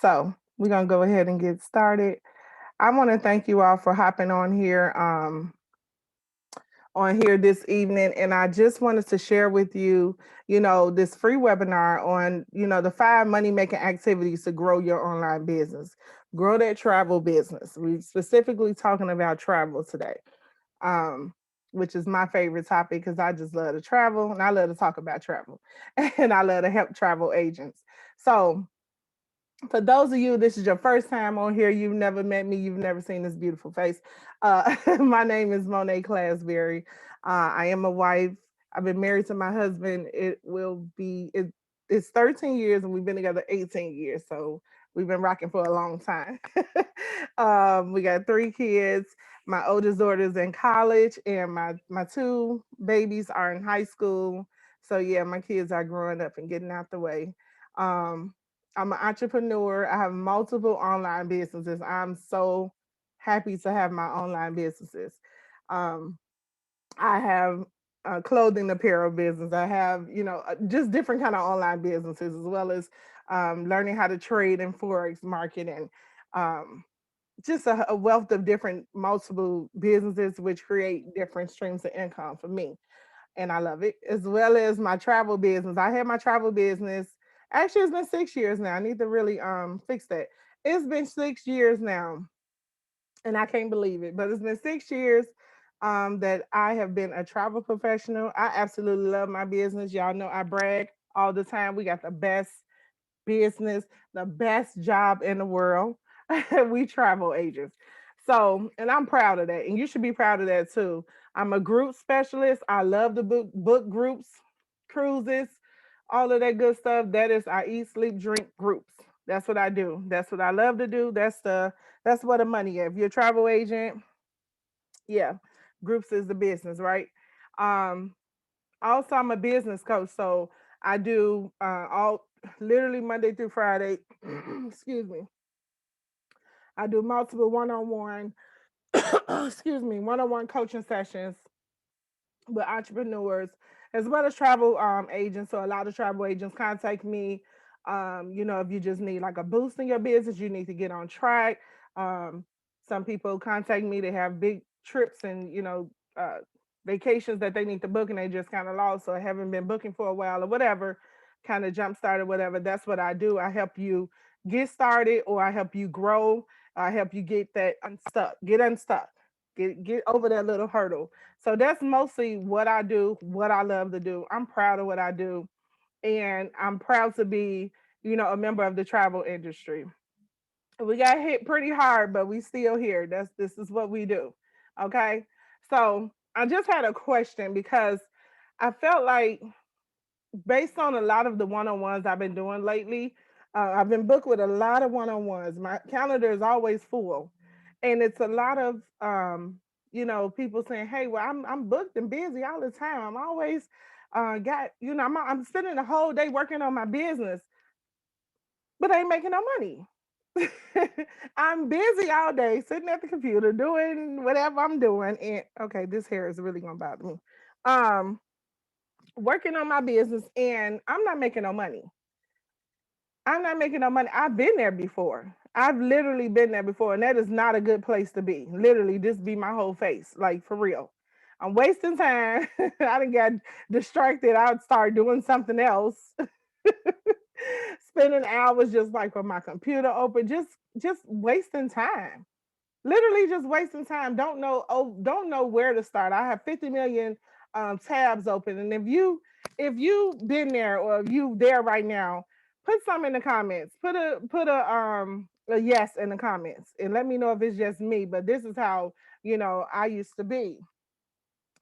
So we're gonna go ahead and get started. I want to thank you all for hopping on here this evening, and I just wanted to share with you, this free webinar on, the 5 money making activities to grow your online business, grow that travel business. We specifically talking about travel today, um, which is my favorite topic because I just love to travel and I love to talk about travel, and I love to help travel agents. So for those of you, this is your first time on here, you've never met me, you've never seen this beautiful face. My name is Monet Clasberry. I am a wife. I've been married to my husband. It's 13 years and we've been together 18 years. So we've been rocking for a long time. We got 3 kids. My oldest daughter's in college and my two babies are in high school. So yeah, my kids are growing up and getting out the way. Um, I'm an entrepreneur. I have multiple online businesses. I'm so happy to have my online businesses. Um, I have a clothing apparel business. I have, just different kind of online businesses, as well as learning how to trade in forex market and um, just a wealth of different multiple businesses, which create different streams of income for me, and I love it, as well as my travel business. I had my travel business. Actually, it's been 6 years now. I need to really fix that. It's been 6 years now, and I can't believe it, but it's been 6 years that I have been a travel professional. I absolutely love my business. Y'all know I brag all the time. We got the best business, the best job in the world. We travel agents. So, and I'm proud of that. And you should be proud of that too. I'm a group specialist. I love to book groups, cruises, all of that good stuff. That is I eat, sleep, drink groups. That's what I do. That's what I love to do. That's where the money is. If you're a travel agent, yeah, groups is the business, right? Um, Also, I'm a business coach, so I do all literally Monday through Friday. Excuse me. I do multiple one-on-one, excuse me, one-on-one coaching sessions with entrepreneurs as well as travel agents. So a lot of travel agents contact me. If you just need like a boost in your business, you need to get on track. Um, some people contact me, they have big trips and vacations that they need to book and they just kind of lost or haven't been booking for a while or whatever, kind of jump started, whatever. That's what I do. I help you get started or I help you grow. I help you get unstuck, get over that little hurdle. So that's mostly what I do, what I love to do. I'm proud of what I do, and I'm proud to be, a member of the travel industry. We got hit pretty hard, but we still here. This is what we do. Okay? So, I just had a question because I felt like based on a lot of the one-on-ones I've been doing lately, I've been booked with a lot of one-on-ones. My calendar is always full, and it's a lot of people saying, "Hey, well, I'm booked and busy all the time. I'm always got I'm spending the whole day working on my business, but I ain't making no money." I'm busy all day sitting at the computer doing whatever I'm doing, and okay, this hair is really gonna bother me. Um, Working on my business, and I'm not making no money. I'm not making no money. I've been there before. I've literally been there before, and that is not a good place to be. Literally, this be my whole face, like for real. I'm wasting time. I didn't get distracted. I'd start doing something else, spending hours just like with my computer open, just wasting time. Literally, just wasting time. Don't know where to start. I have 50 million tabs open, and if you been there or if you there right now, put some in the comments. Put a yes in the comments, and let me know if it's just me. But this is how I used to be.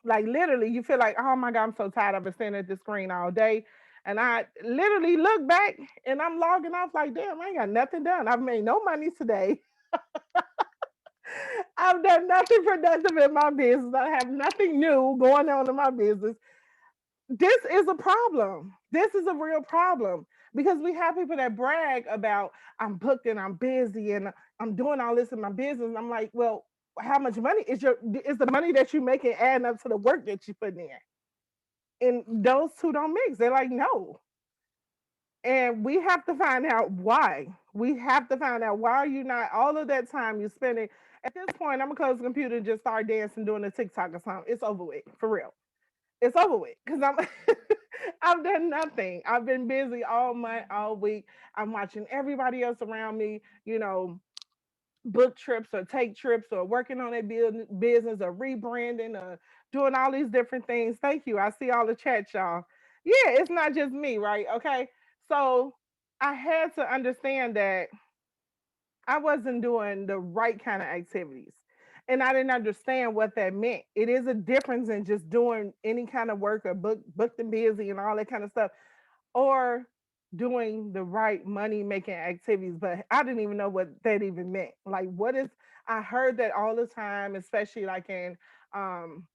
Like literally, you feel like, oh my god, I'm so tired of staring at the screen all day. And I literally look back and I'm logging off like, damn, I ain't got nothing done. I've made no money today. I've done nothing productive in my business. I have nothing new going on in my business. This is a problem. This is a real problem because we have people that brag about I'm booked and I'm busy and I'm doing all this in my business. And I'm like, well, how much money is the money that you making adding up to the work that you put in? And those two don't mix. They're like, no. And we have to find out why. We have to find out why are you not all of that time you're spending. At this point, I'm gonna close the computer and just start dancing, doing a TikTok or something. It's over with, for real. It's over with because I'm I've done nothing. I've been busy all month, all week. I'm watching everybody else around me, book trips or take trips or working on their business or rebranding or doing all these different things. Thank you. I see all the chats, y'all. Yeah, it's not just me, right? Okay. So I had to understand that I wasn't doing the right kind of activities. And I didn't understand what that meant. It is a difference in just doing any kind of work or booked and busy and all that kind of stuff, or doing the right money making activities. But I didn't even know what that even meant. Like, what is, I heard that all the time, especially like um,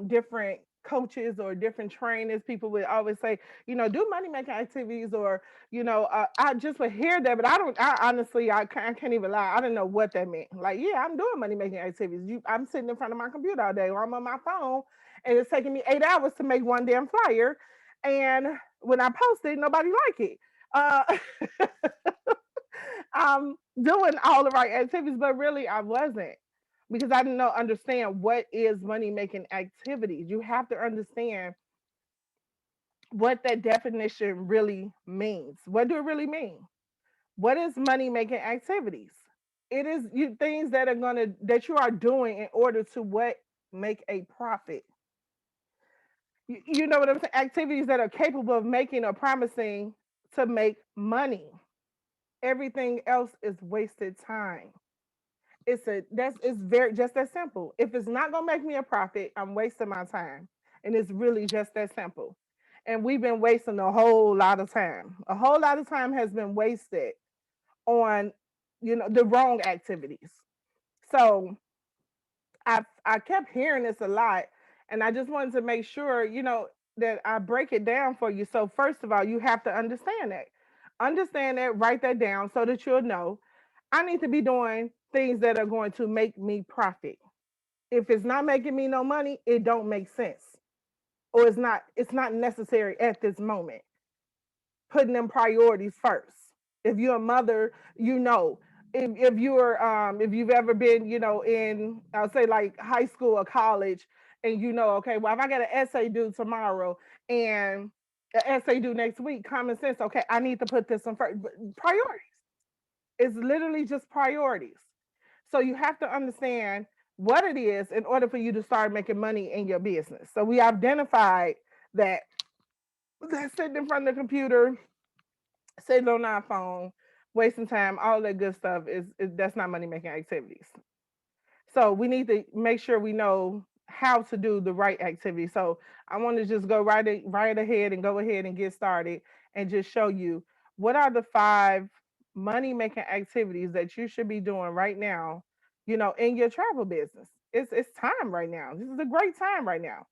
different coaches or different trainers, people would always say, do money making activities, or I just would hear that, but I honestly, I can't even lie, I didn't know what that meant. Like, yeah, I'm doing money making activities. I'm sitting in front of my computer all day, or I'm on my phone, and it's taking me 8 hours to make one damn flyer, and when I post it, nobody like it. uh I'm doing all the right activities, but really I wasn't, because I didn't know understand what is money making activities. You have to understand what that definition really means. What do it really mean? What is money making activities? It is things that are that you are doing in order to what, make a profit. You know what I'm saying? Activities that are capable of making or promising to make money. Everything else is wasted time. It's very just that simple. If it's not gonna make me a profit, I'm wasting my time. And it's really just that simple. And we've been wasting a whole lot of time. A whole lot of time has been wasted on, the wrong activities. So I kept hearing this a lot, and I just wanted to make sure, that I break it down for you. So first of all, you have to understand that. Understand that, write that down so that you'll know I need to be doing things that are going to make me profit. If it's not making me no money, it don't make sense. Or it's not necessary at this moment. Putting them priorities first. If you're a mother, if you've ever been, in, I'll say, like high school or college, and okay, well, if I got an essay due tomorrow and an essay due next week, common sense, okay, I need to put this on first. Priorities. It's literally just priorities. So you have to understand what it is in order for you to start making money in your business. So we identified that sitting in front of the computer, sitting on our phone, wasting time, all that good stuff is that's not money making activities. So we need to make sure we know how to do the right activity. So I want to just go right ahead and go ahead and get started and just show you what are the 5 money making activities that you should be doing right now, in your travel business. It's time right now. This is a great time right now.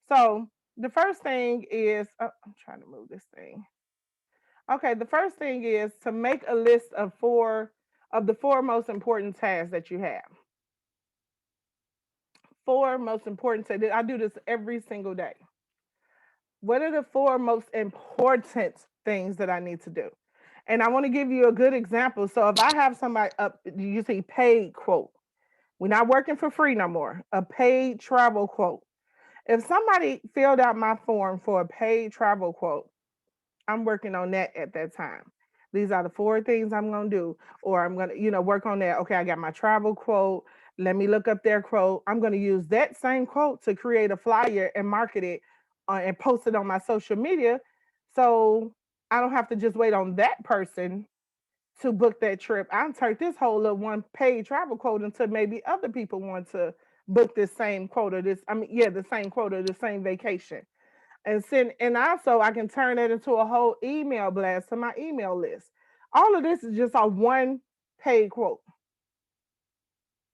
So the first thing is, I'm trying to move this thing. Okay, the first thing is to make a list of the 4 most important tasks that you have. 4 most important tasks. I do this every single day. What are the 4 most important things that I need to do? And I want to give you a good example. So if I have somebody up, you see paid quote. We're not working for free no more. A paid travel quote. If somebody filled out my form for a paid travel quote, I'm working on that at that time. These are the 4 things I'm going to do, or I'm going to, work on that. Okay, I got my travel quote. Let me look up their quote. I'm going to use that same quote to create a flyer and market it and post it on my social media. So I don't have to just wait on that person to book that trip. I turn this whole little one paid travel quote into maybe other people want to book this same quote or the same quote or the same vacation, and send, and also I can turn it into a whole email blast to my email list. All of this is just a one paid quote.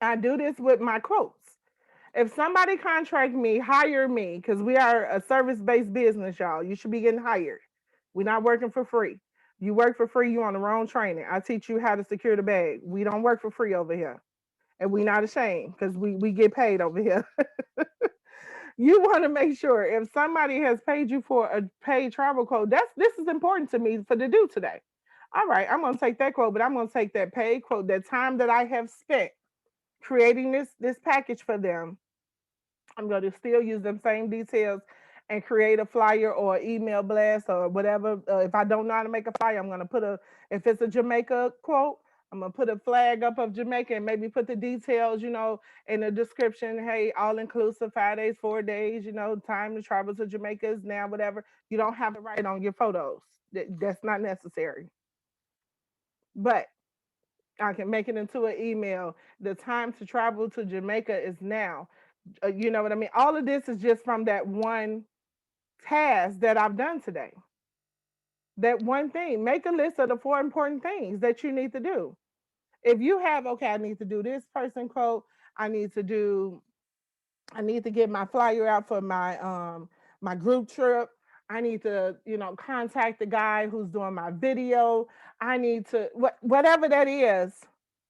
I do this with my quotes. If somebody contract me, hire me, because we are a service-based business, y'all. You should be getting hired. We're not working for free. You work for free, you on the wrong training. I teach you how to secure the bag. We don't work for free over here. And we not ashamed because we get paid over here. You want to make sure if somebody has paid you for a paid travel quote, this is important to me for to do today. All right, I'm gonna take that quote, but I'm gonna take that paid quote, that time that I have spent creating this package for them. I'm going to still use them same details and create a flyer or email blast or whatever. If I don't know how to make a flyer, I'm going to put if it's a Jamaica quote, I'm going to put a flag up of Jamaica and maybe put the details, in the description. Hey, all inclusive, 5 days, 4 days, time to travel to Jamaica is now, whatever. You don't have to write on your photos. That's not necessary. But I can make it into an email. The time to travel to Jamaica is now. You know what I mean? All of this is just from that one task that I've done today. That one thing. Make a list of the four important things that you need to do. If you have, okay, I need to do this person quote, I need to do, I need to get my flyer out for my group trip. I need to, contact the guy who's doing my video. I need to whatever that is,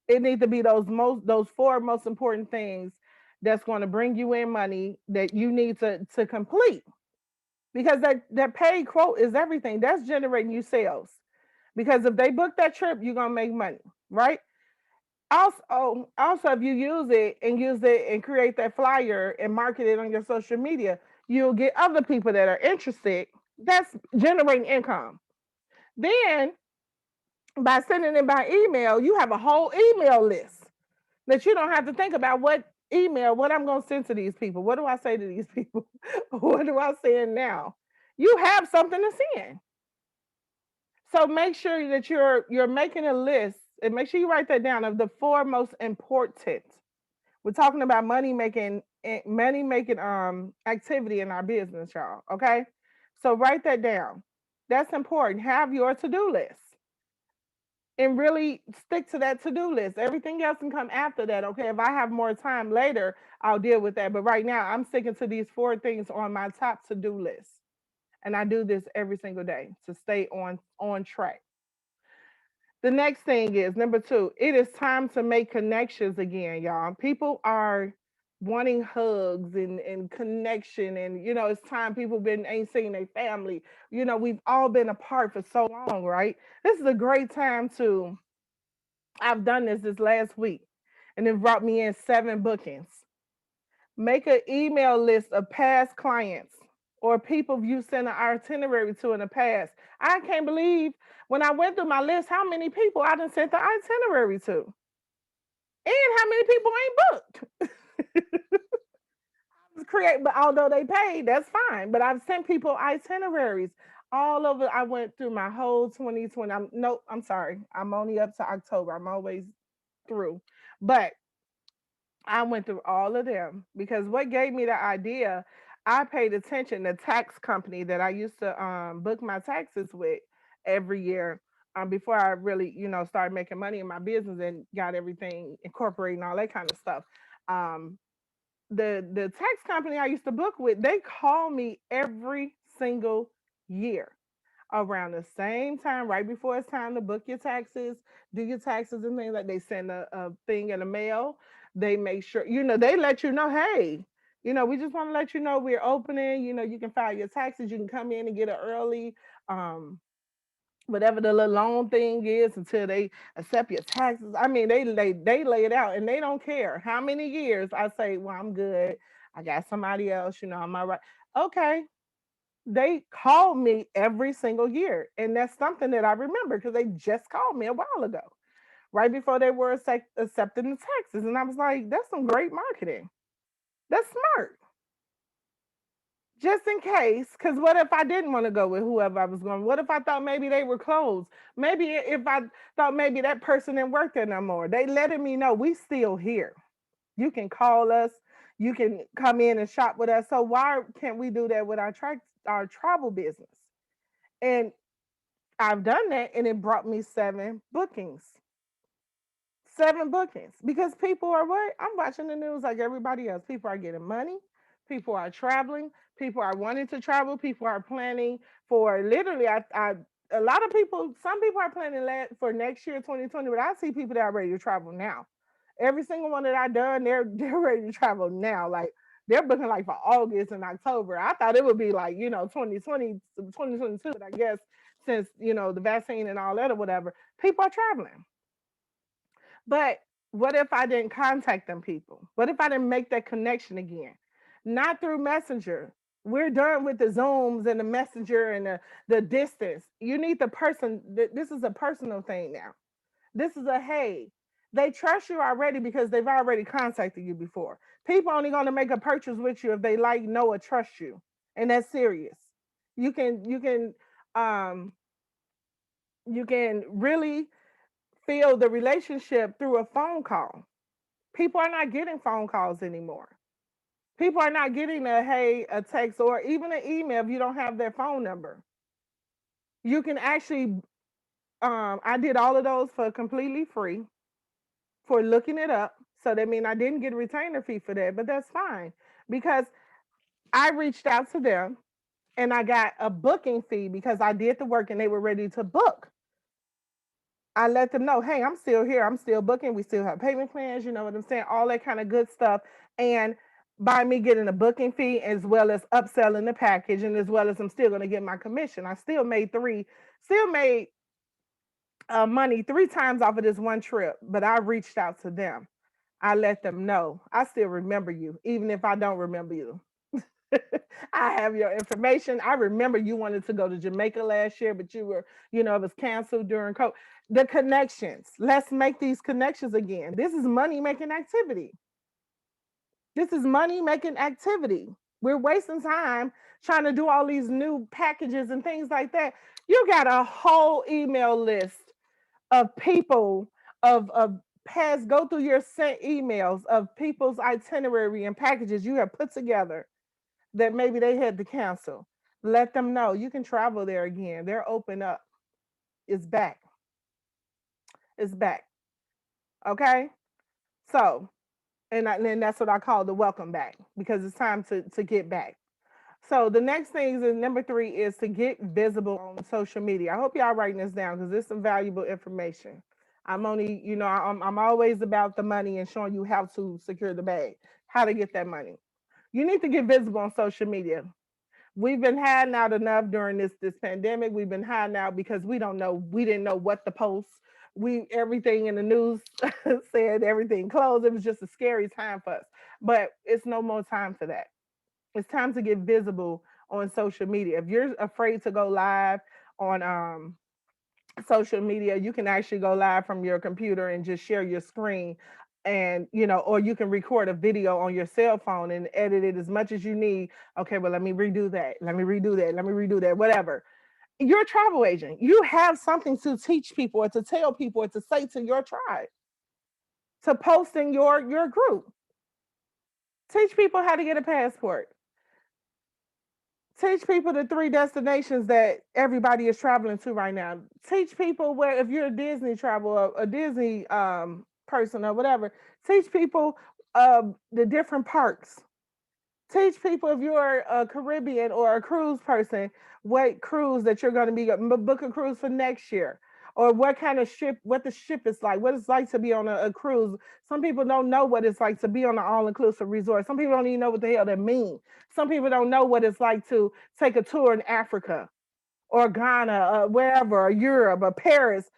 it needs to be those four most important things that's going to bring you in money that you need to complete. Because that paid quote is everything. That's generating you sales. Because if they book that trip, you're gonna make money, right? Also, if you use it and create that flyer and market it on your social media, you'll get other people that are interested. That's generating income. Then by sending it by email, you have a whole email list that you don't have to think about what I'm going to send to these people. What do I say to these people? What do I send now? You have something to send. So make sure that you're making a list and make sure you write that down of the four most important. We're talking about money making activity in our business, y'all. Okay. So write that down. That's important. Have your to-do list and really stick to that to-do list. Everything else can come after that. Okay. If I have more time later, I'll deal with that. But right now I'm sticking to these four things on my top to-do list. And I do this every single day to stay on track. The next thing is number two, it is time to make connections again, y'all. People are wanting hugs and connection. And it's time people been ain't seen their family. We've all been apart for so long, right? This is a great time to I've done this last week and it brought me in 7 bookings. Make an email list of past clients or people you sent an itinerary to in the past. I can't believe when I went through my list how many people I done sent the itinerary to and how many people ain't booked. Create, but although they paid, that's fine. But I've sent people itineraries all over. I went through my whole 2020. I'm sorry. I'm only up to October. I'm always through. But I went through all of them because what gave me the idea, I paid attention to tax company that I used to book my taxes with every year before I really, started making money in my business and got everything incorporated and all that kind of stuff. Um, the tax company I used to book with, they call me every single year around the same time, right before it's time to book your taxes, do your taxes and things like they send a thing in the mail. They make sure, they let you know, hey, we just want to let you know we're opening, you can file your taxes, you can come in and get it early. Um, Whatever the little loan thing is until they accept your taxes. I mean, they lay it out and they don't care how many years I say, well, I'm good. I got somebody else, am I right? Okay, they call me every single year. And that's something that I remember because they just called me a while ago, right before they were accepting the taxes. And I was like, that's some great marketing. That's smart. Just in case, because what if I didn't want to go with whoever I was going? What if I thought maybe they were closed? Maybe if I thought maybe that person didn't work there no more. They letting me know we still here. You can call us. You can come in and shop with us. So why can't we do that with our travel business? And I've done that and it brought me 7 bookings. 7 bookings. Because people are what? I'm watching the news like everybody else. People are getting money. People are traveling. People are wanting to travel. People are planning for literally a lot of people, some people are planning for next year, 2020, but I see people that are ready to travel now. Every single one that I've done, they're they're ready to travel now. Like They're booking like for August and October. I thought it would be like, 2020, 2022. But I guess since, the vaccine and all that or whatever, people are traveling. But what if I didn't contact them people? What if I didn't make that connection again? Not through Messenger. We're done with the Zooms and the Messenger and the distance. You need the person. This is a personal thing now. This is a hey. They trust you already because they've already contacted you before. People only going to make a purchase with you if they like, know, or trust you, and that's serious. Um you can really feel the relationship through a phone call. People are not getting phone calls anymore. People are not getting a hey, a text, or even an email if you don't have their phone number. You can actually, I did all of those for completely free for looking it up. So that means I didn't get a retainer fee for that, but that's fine because I reached out to them and I got a booking fee because I did the work and they were ready to book. I let them know, hey, I'm still here. I'm still booking. We still have payment plans. You know what I'm saying? All that kind of good stuff. And by me getting a booking fee as well as upselling the package and as well as I'm still going to get my commission, I still made money three times off of this one trip. But I reached out to them. I let them know I still remember you, even if I don't remember you. I have your information. I remember you wanted to go to Jamaica last year, but it was canceled during COVID. The connections. Let's make these connections again. This is money making activity. This is money making activity. We're wasting time trying to do all these new packages and things like that. You got a whole email list of people of past go through your sent emails of people's itinerary and packages you have put together that maybe they had to cancel. Let them know you can travel there again. They're open up. It's back. It's back. Okay. So, and that's what I call the welcome back because it's time to get back. So the next thing is number three is to get visible on social media. I hope y'all writing this down because it's some valuable information. I'm only, I'm always about the money and showing you how to secure the bag, how to get that money. You need to get visible on social media. We've been hiding out enough during this pandemic. We've been hiding out because we didn't know what to post. We everything in the news said everything closed. It was just a scary time for us. But it's no more time for that. It's time to get visible on social media. If you're afraid to go live on social media, you can actually go live from your computer and just share your screen, and or you can record a video on your cell phone and edit it as much as you need. Okay, well, let me redo that, let me redo that, let me redo that, whatever. You're a travel agent. You have something to teach people or to tell people or to say to your tribe, to post in your group. Teach people how to get a passport. Teach people the three destinations that everybody is traveling to right now. Teach people where, if you're a Disney travel, a Disney person or whatever, teach people the different parks. Teach people, if you're a Caribbean or a cruise person, what cruise that you're going to be book a cruise for next year, or what kind of ship, what the ship is like, what it's like to be on a cruise. Some people don't know what it's like to be on an all-inclusive resort. Some people don't even know what the hell that means. Some people don't know what it's like to take a tour in Africa or Ghana, wherever, or Europe, or Paris.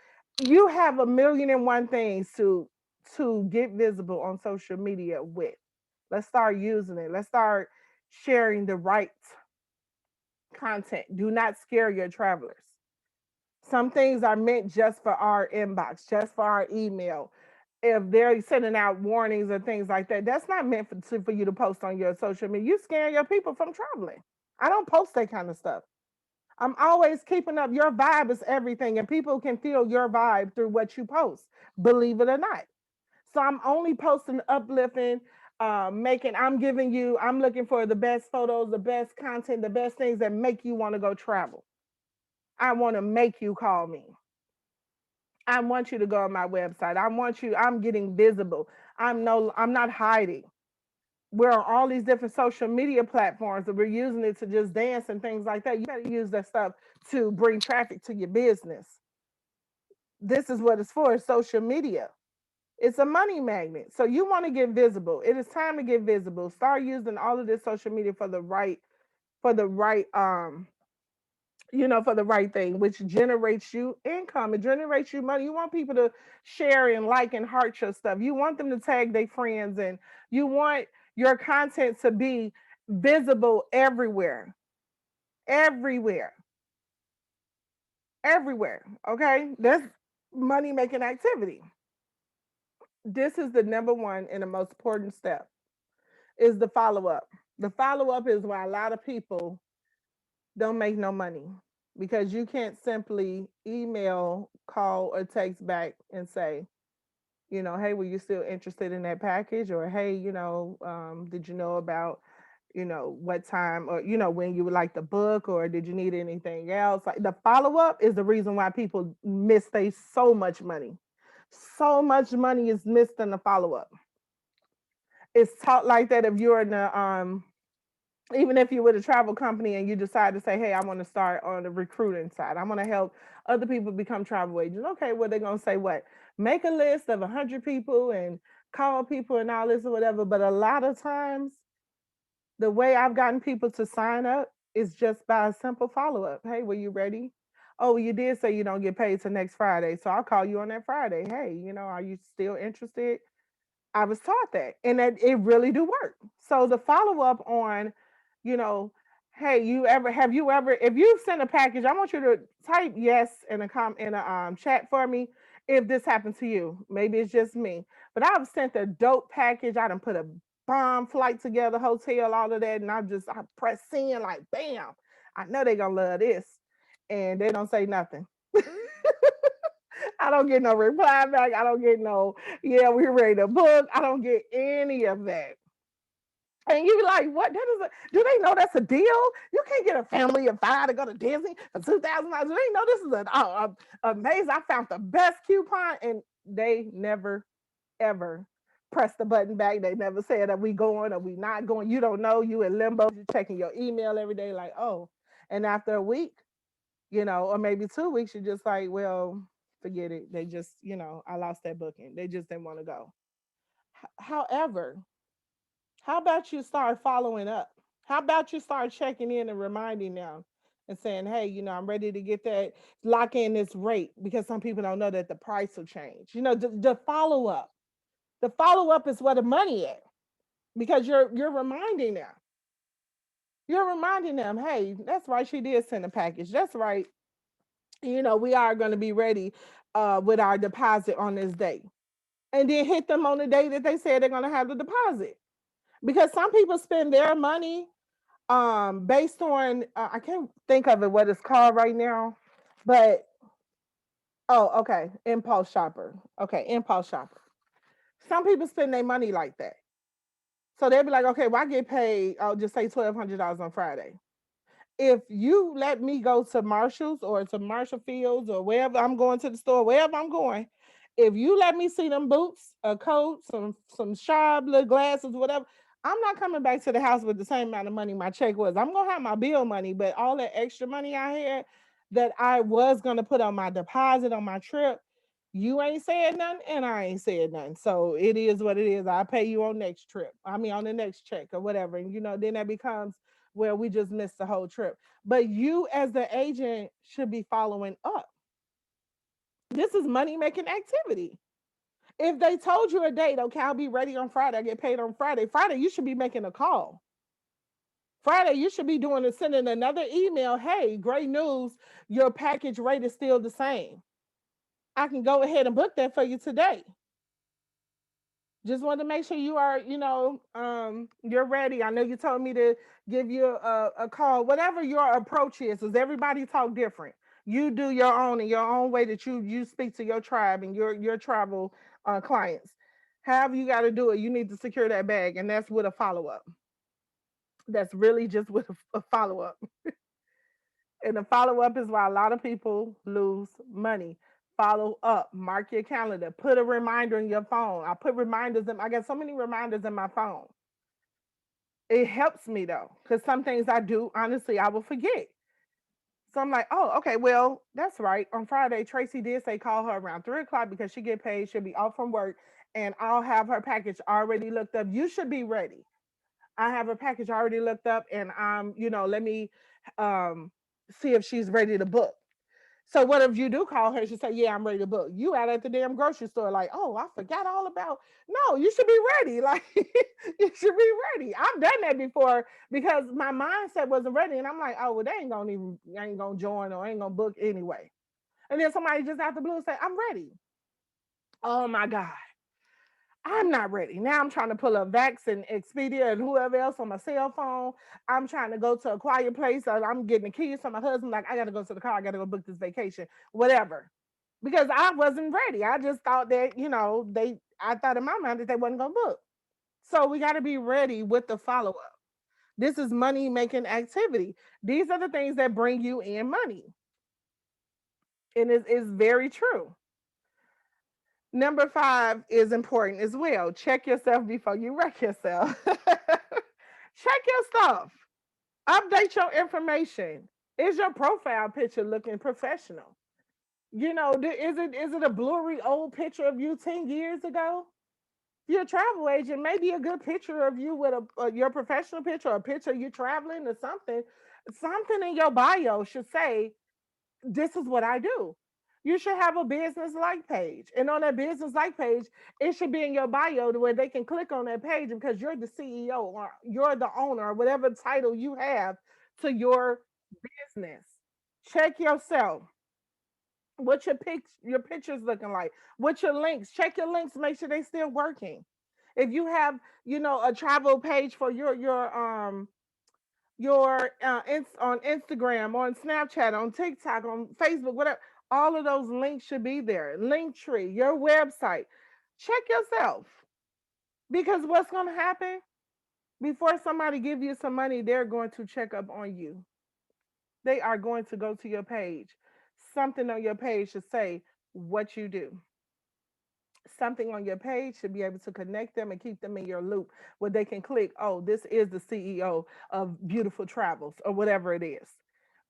You have a million and one things to get visible on social media with. Let's start using it. Let's start sharing the right content. Do not scare your travelers. Some things are meant just for our inbox, just for our email. If they're sending out warnings or things like that, that's not meant for you to post on your social media. You scare your people from traveling. I don't post that kind of stuff. I'm always keeping up. Your vibe is everything, and people can feel your vibe through what you post, believe it or not. So I'm only posting uplifting, I'm looking for the best photos, the best content, the best things that make you want to go travel. I want to make you call me. I want you to go on my website. I'm getting visible. I'm not hiding. We're on all these different social media platforms and we're using it to just dance and things like that. You better use that stuff to bring traffic to your business. This is what it's for, social media. It's a money magnet. So you want to get visible. It is time to get visible. Start using all of this social media for the right for the right thing, which generates you income. It generates you money. You want people to share and like and heart your stuff. You want them to tag their friends, and you want your content to be visible everywhere, everywhere, everywhere. Okay, that's money making activity. This is the number one and the most important step is the follow up. The follow up is why a lot of people don't make no money because you can't simply email, call, or text back and say, hey, were you still interested in that package? Or, hey, did you know about, what time or, when you would like the book, or did you need anything else? Like the follow up is the reason why people miss they so much money. So much money is missed in the follow up. It's taught like that if you're in the even if you're with a travel company and you decide to say, hey, I want to start on the recruiting side, I want to help other people become travel agents. Okay, well, they're going to say what? Make a list of 100 people and call people and all this or whatever. But a lot of times, the way I've gotten people to sign up is just by a simple follow up. Hey, were you ready? Oh, you did say you don't get paid till next Friday. So I'll call you on that Friday. Hey, are you still interested? I was taught that, and that it really do work. So the follow up on, you know, hey, have you ever if you send a package, I want you to type yes in a chat for me if this happened to you. Maybe it's just me, but I've sent a dope package. I done put a bomb flight together, hotel, all of that, and I press send like bam. I know they gonna love this, and they don't say nothing. I don't get no reply back. I don't get no, yeah, we're ready to book. I don't get any of that. And you be like, what? That is do they know that's a deal? You can't get a family of five to go to Disney for $2,000. Do they know this is amazing? I found the best coupon, and they never ever press the button back. They never said are we going or we not going. You don't know. You in limbo. You're checking your email every day, like oh. And after a week, or maybe 2 weeks, you're just like, well, forget it. They just, I lost that booking. They just didn't want to go. However, how about you start following up? How about you start checking in and reminding them and saying, hey, I'm ready to get that, lock in this rate because some people don't know that the price will change. The follow up. The follow up is where the money is because you're reminding them. You're reminding them, hey, that's right, she did send a package. That's right. We are going to be ready with our deposit on this day. And then hit them on the day that they said they're going to have the deposit. Because some people spend their money based on, I can't think of it what it's called right now, but oh, okay, impulse shopper. Okay, impulse shopper. Some people spend their money like that. So they'll be like, okay, well, I get paid, I'll just say $1,200 on Friday. If you let me go to Marshalls or to Marshall Fields or wherever I'm going to the store, wherever I'm going, if you let me see them boots, a coat, some sharp little glasses, whatever, I'm not coming back to the house with the same amount of money my check was. I'm gonna have my bill money, but all that extra money I had that I was gonna put on my deposit on my trip, you ain't said nothing and I ain't said nothing. So it is what it is. I pay you on next trip. I mean on the next check or whatever. And then that becomes where we just missed the whole trip. But you as the agent should be following up. This is money making activity. If they told you a date, okay, I'll be ready on Friday, I get paid on Friday. Friday, you should be making a call. Friday, you should be sending another email. Hey, great news. Your package rate is still the same. I can go ahead and book that for you today. Just want to make sure you are, you're ready. I know you told me to give you a call, whatever your approach is, because everybody talk different. You do your own in your own way that you speak to your tribe and your travel clients. However you got to do it, you need to secure that bag, and that's with a follow up. That's really just with a follow up. And the follow up is why a lot of people lose money. Follow up, mark your calendar, put a reminder in your phone. I put reminders in, I got so many reminders in my phone. It helps me though, because some things I do, honestly, I will forget. So I'm like, oh, okay, well, that's right. On Friday, Tracy did say call her around 3 o'clock because she get paid. She'll be off from work and I'll have her package already looked up. You should be ready. I have her package already looked up, and let me um see if she's ready to book. So what if you do call her? She say, "Yeah, I'm ready to book." You out at the damn grocery store, like, "Oh, I forgot all about." No, you should be ready. Like, you should be ready. I've done that before because my mindset wasn't ready, and I'm like, "Oh, well, they ain't gonna join or ain't gonna book anyway." And then somebody just out the blue say, "I'm ready." Oh my god, I'm not ready. Now I'm trying to pull up Vax and Expedia and whoever else on my cell phone. I'm trying to go to a quiet place. I'm getting the keys from my husband. Like, I got to go to the car. I got to go book this vacation, whatever. Because I wasn't ready. I just thought that, I thought in my mind that they wasn't going to book. So we got to be ready with the follow up. This is money making activity. These are the things that bring you in money. And it's very true. Number 5 is important as well. Check yourself before you wreck yourself. Check your stuff. Update your information. Is your profile picture looking professional? Is it a blurry old picture of you 10 years ago? If you're a travel agent, maybe a good picture of you with your professional picture, or a picture of you traveling or something. Something in your bio should say, this is what I do. You should have a business like page. And on that business like page, it should be in your bio to where they can click on that page because you're the CEO or you're the owner or whatever title you have to your business. Check yourself. What your pictures looking like? What your links? Check your links, make sure they still working. If you have, a travel page for on Instagram, on Snapchat, on TikTok, on Facebook, whatever. All of those links should be there. Linktree, your website. Check yourself because what's going to happen before somebody give you some money, they're going to check up on you. They are going to go to your page. Something on your page should say what you do. Something on your page should be able to connect them and keep them in your loop where they can click, oh, this is the CEO of Beautiful Travels or whatever it is.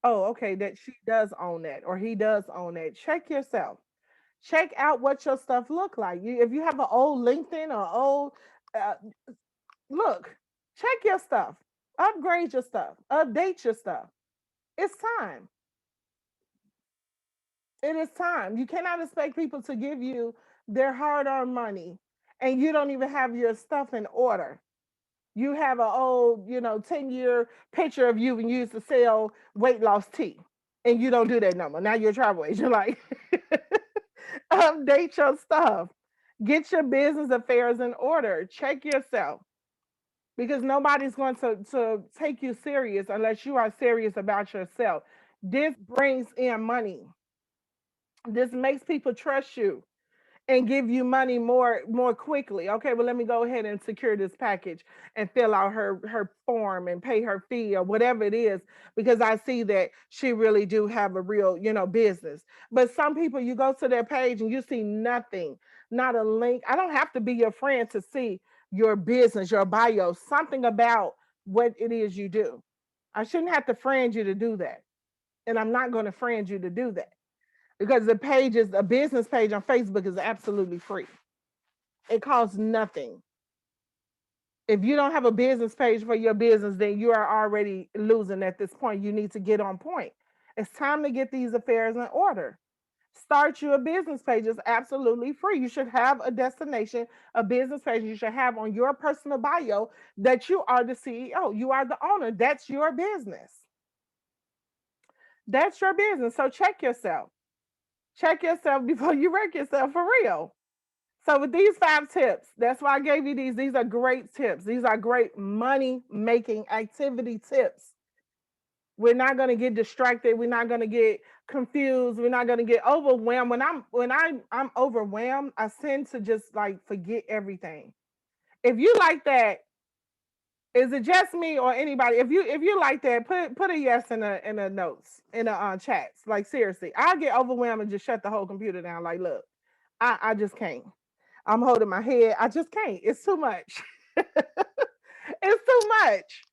Oh, okay, that she does own that or he does own that. Check yourself. Check out what your stuff look like. If you have an old LinkedIn or old, uh, look, check your stuff, upgrade your stuff, update your stuff. It's time. It is time. You cannot expect people to give you their hard-earned money and you don't even have your stuff in order. You have an old, 10-year picture of you and you used to sell weight loss tea. And you don't do that no more. Now you're a travel agent. Like, update your stuff. Get your business affairs in order. Check yourself. Because nobody's going to take you serious unless you are serious about yourself. This brings in money. This makes people trust you and give you money more quickly. Okay, well, let me go ahead and secure this package and fill out her form and pay her fee or whatever it is because I see that she really do have a real, business. But some people, you go to their page and you see nothing, not a link. I don't have to be your friend to see your business, your bio, something about what it is you do. I shouldn't have to friend you to do that. And I'm not going to friend you to do that because a business page on Facebook is absolutely free. It costs nothing. If you don't have a business page for your business, then you are already losing at this point. You need to get on point. It's time to get these affairs in order. Start you a business page. It's absolutely free. You should have a destination, a business page. You should have on your personal bio that you are the CEO, you are the owner. That's your business. That's your business. So check yourself. Check yourself before you wreck yourself for real. So with these 5 tips, that's why I gave you these. These are great tips. These are great money making activity tips. We're not going to get distracted. We're not going to get confused. We're not going to get overwhelmed. When I'm overwhelmed, I tend to just like forget everything. If you like that, is it just me or anybody? If you like that, put a yes in the notes in the chats. Like seriously, I get overwhelmed and just shut the whole computer down. Like, look, I just can't. I'm holding my head. I just can't. It's too much. It's too much.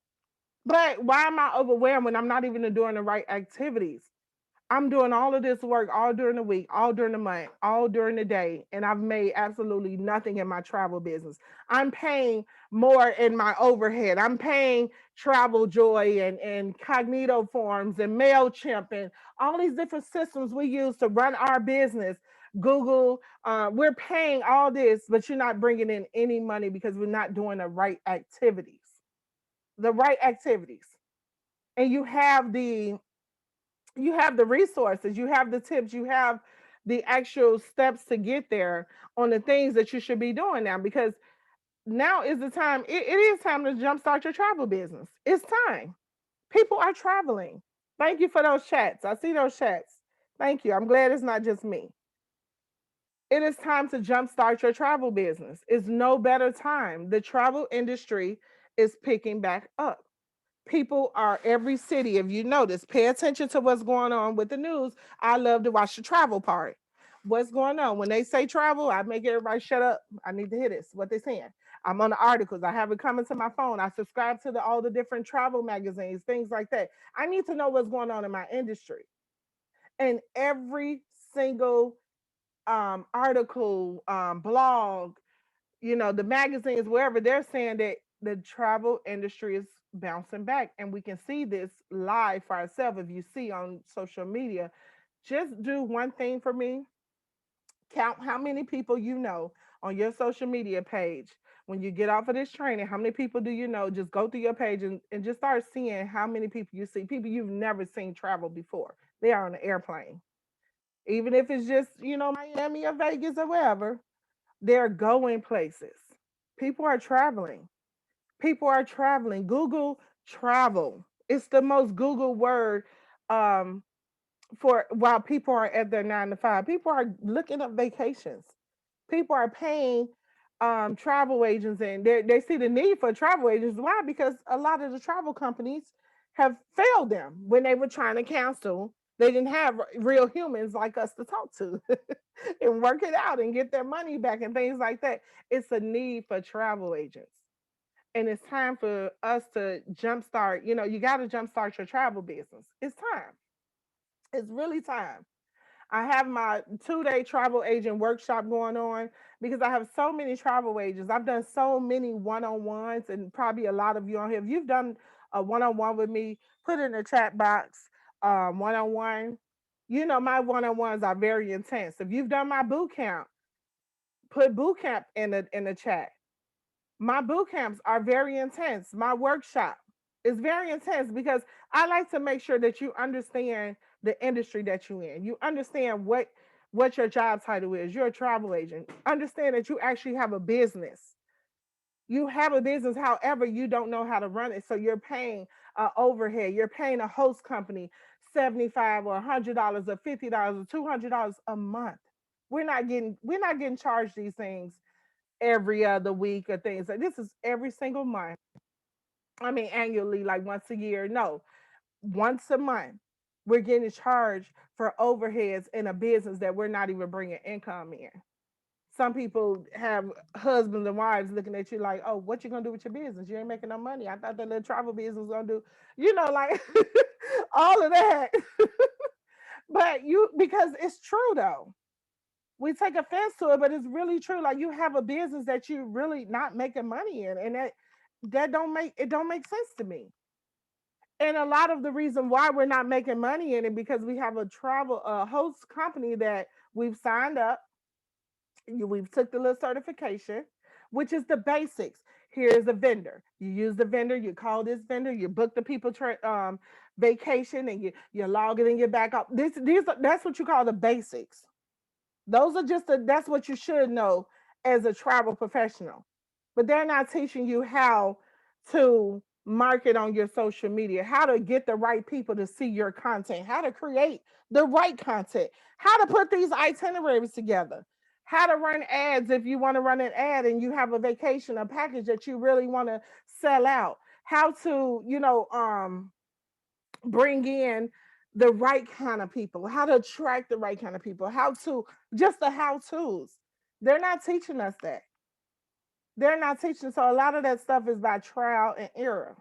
But why am I overwhelmed when I'm not even doing the right activities? I'm doing all of this work all during the week, all during the month, all during the day, and I've made absolutely nothing in my travel business. I'm paying more in my overhead. I'm paying Travel Joy and Cognito Forms and MailChimp and all these different systems we use to run our business. Google, we're paying all this, but you're not bringing in any money because we're not doing the right activities. The right activities. And you have the resources, you have the tips, you have the actual steps to get there on the things that you should be doing now, because now is the time. It is time to jumpstart your travel business. It's time. People are traveling. Thank you for those chats. I see those chats. Thank you. I'm glad it's not just me. It is time to jumpstart your travel business. It's no better time. The travel industry is picking back up. People are every city. If you notice, pay attention to what's going on with the news. I love to watch the travel part. What's going on? When they say travel, I make everybody shut up. I need to hear this. What they saying. I'm on the articles. I have it coming to my phone. I subscribe to all the different travel magazines, things like that. I need to know what's going on in my industry. And every single article, blog, the magazines, wherever, they're saying that the travel industry is bouncing back. And we can see this live for ourselves. If you see on social media, just do one thing for me. Count how many people you know on your social media page. When you get off of this training, how many people do you know? Just go through your page and just start seeing how many people you see. People you've never seen travel before. They are on an airplane. Even if it's just, Miami or Vegas or wherever, they're going places. People are traveling. People are traveling. Google travel. It's the most Google word, um, for while people are at their 9 to 5. People are looking up vacations. People are paying travel agents, and they see the need for travel agents. Why? Because a lot of the travel companies have failed them when they were trying to cancel. They didn't have real humans like us to talk to and work it out and get their money back and things like that. It's a need for travel agents. And it's time for us to jumpstart. You got to jumpstart your travel business. It's time. It's really time. I have my 2-day travel agent workshop going on because I have so many travel agents. I've done so many one-on-ones, and probably a lot of you on here. If you've done a one-on-one with me, put it in the chat box. One-on-one. My one-on-ones are very intense. If you've done my boot camp, put boot camp in the chat. My boot camps are very intense. My workshop is very intense because I like to make sure that you understand the industry that you're in. You understand what your job title is. You're a travel agent. Understand that you actually have a business. You have a business, however, you don't know how to run it. So you're paying overhead. You're paying a host company 75 or $100 or $50 or $200 a month. We're not getting charged these things every other week or things like this. Is every single month. I mean, annually, like once a year. No, once a month. We're getting charged for overheads in a business that we're not even bringing income in. Some people have husbands and wives looking at you like, "Oh, what you gonna do with your business? You ain't making no money. I thought that little travel business was gonna do, like all of that." But because it's true though. We take offense to it, but it's really true. Like, you have a business that you really not making money in, and that don't make sense to me. And a lot of the reason why we're not making money in it because we have a travel host company that we've signed up. We've took the little certification, which is the basics. Here's a vendor. You use the vendor. You call this vendor. You book the people vacation, and you log it in your back up. That's what you call the basics. Those are that's what you should know as a travel professional. But they're not teaching you how to market on your social media, how to get the right people to see your content, how to create the right content, how to put these itineraries together, how to run ads if you want to run an ad and you have a vacation, a package that you really want to sell out, how to, bring in the right kind of people, how to attract the right kind of people, how to just the how to's. They're not teaching us that. They're not teaching. So a lot of that stuff is by trial and error.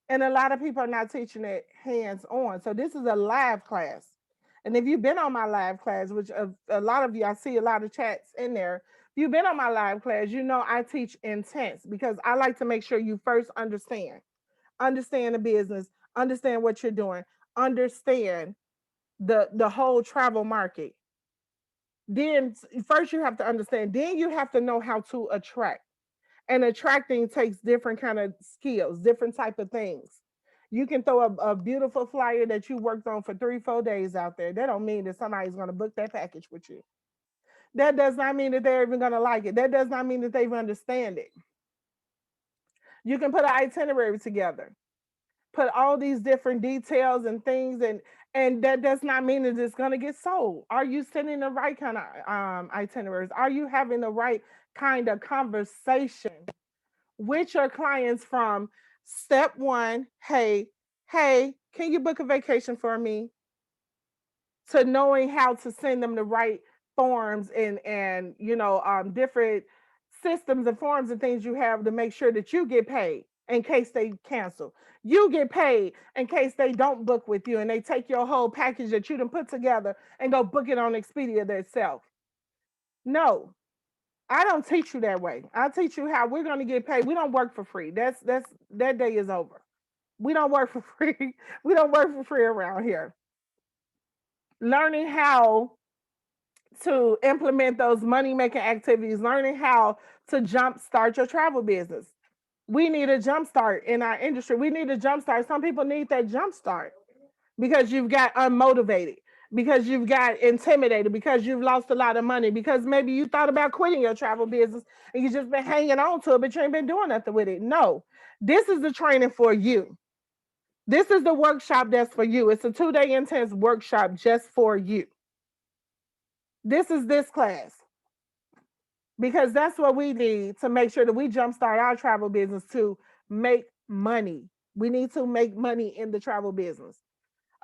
And a lot of people are not teaching it hands on. So this is a live class. And if you've been on my live class, which a lot of you, I see a lot of chats in there. If you've been on my live class, you know I teach intense because I like to make sure you first understand the business, understand what you're doing, understand the whole travel market. Then first you have to understand, then you have to know how to attract. And attracting takes different kind of skills, different type of things. You can throw a beautiful flyer that you worked on for 3 4 days out there. That don't mean that somebody's going to book that package with you. That does not mean that they're even going to like it. That does not mean that they understand it. You can put an itinerary together, put all these different details and things, and that does not mean that it's going to get sold. Are you sending the right kind of itineraries? Are you having the right kind of conversation with your clients from step one? Hey, can you book a vacation for me, to knowing how to send them the right forms and different systems and forms and things you have to make sure that you get paid in case they cancel. You get paid in case they don't book with you and they take your whole package that you done put together and go book it on Expedia themselves. No, I don't teach you that way. I teach you how we're going to get paid. We don't work for free. That's that day is over. We don't work for free. We don't work for free around here. Learning how to implement those money making activities, learning how to jumpstart your travel business. We need a jumpstart in our industry. We need a jumpstart. Some people need that jumpstart because you've got unmotivated, because you've got intimidated, because you've lost a lot of money, because maybe you thought about quitting your travel business and you've just been hanging on to it, but you ain't been doing nothing with it. No, this is the training for you. This is the workshop that's for you. It's a 2 day intense workshop just for you. This is this class because that's what we need to make sure that we jumpstart our travel business to make money. We need to make money in the travel business.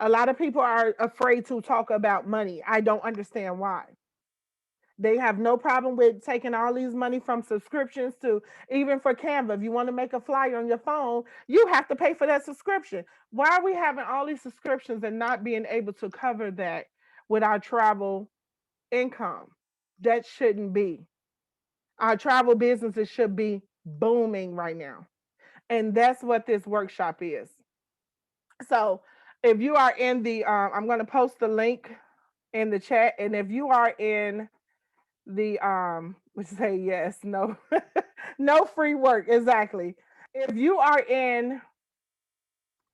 A lot of people are afraid to talk about money. I don't understand why. They have no problem with taking all these money from subscriptions to even for Canva. If you want to make a flyer on your phone, you have to pay for that subscription. Why are we having all these subscriptions and not being able to cover that with our travel income? That shouldn't be. Our travel businesses should be booming right now. And that's what this workshop is. So if you are in the, I'm going to post the link in the chat. And if you are in the, which say yes, no, no free work. Exactly. If you are in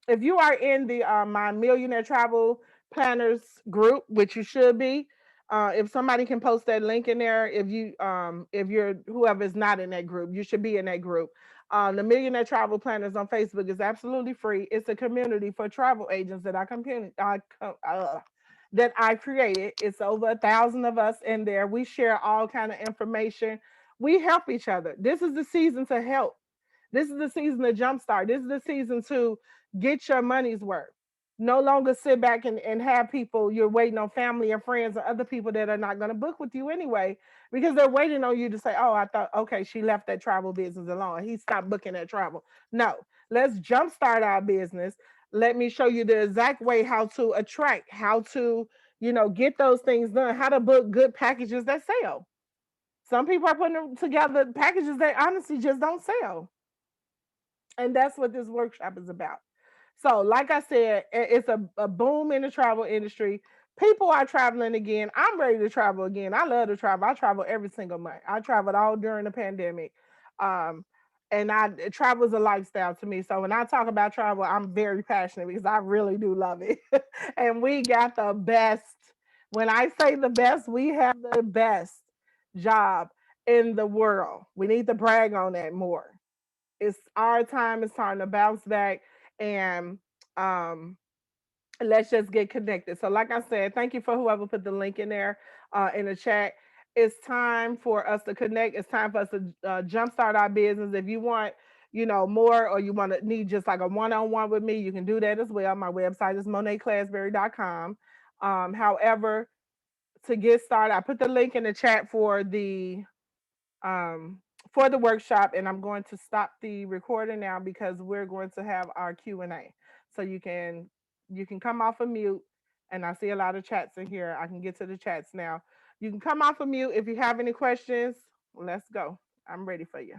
if you are in the my millionaire travel planners group, which you should be, if somebody can post that link in there, if you're whoever is not in that group, you should be in that group. The millionaire travel planners on Facebook is absolutely free. It's a community for travel agents that I created. It's over 1,000 of us in there. We share all kind of information. We help each other. This is the season to help. This is the season to jumpstart. This is the season to get your money's worth. No longer sit back and have people, you're waiting on family and friends and other people that are not going to book with you anyway, because they're waiting on you to say, oh, I thought, okay, she left that travel business alone. He stopped booking that travel. No, let's jumpstart our business. Let me show you the exact way how to attract, how to, get those things done, how to book good packages that sell. Some people are putting together packages that honestly just don't sell. And that's what this workshop is about. So, like I said, it's a boom in the travel industry. People are traveling again. I'm ready to travel again. I love to travel. I travel every single month. I traveled all during the pandemic. Um, and travel is a lifestyle to me. So when I talk about travel, I'm very passionate because I really do love it. And we got the best. When I say the best, we have the best job in the world. We need to brag on that more. It's our time. It's time to bounce back and um, let's just get connected. So, like I said, thank you for whoever put the link in there in the chat. It's time for us to connect. It's time for us to jumpstart our business. If you want, more, or you want to need just like a one-on-one with me, you can do that as well. My website is monetclassberry.com. However, to get started, I put the link in the chat for the for the workshop, and I'm going to stop the recording now because we're going to have our Q&A. So you can come off of mute, and I see a lot of chats in here. I can get to the chats now. You can come off of mute if you have any questions. Let's go. I'm ready for you.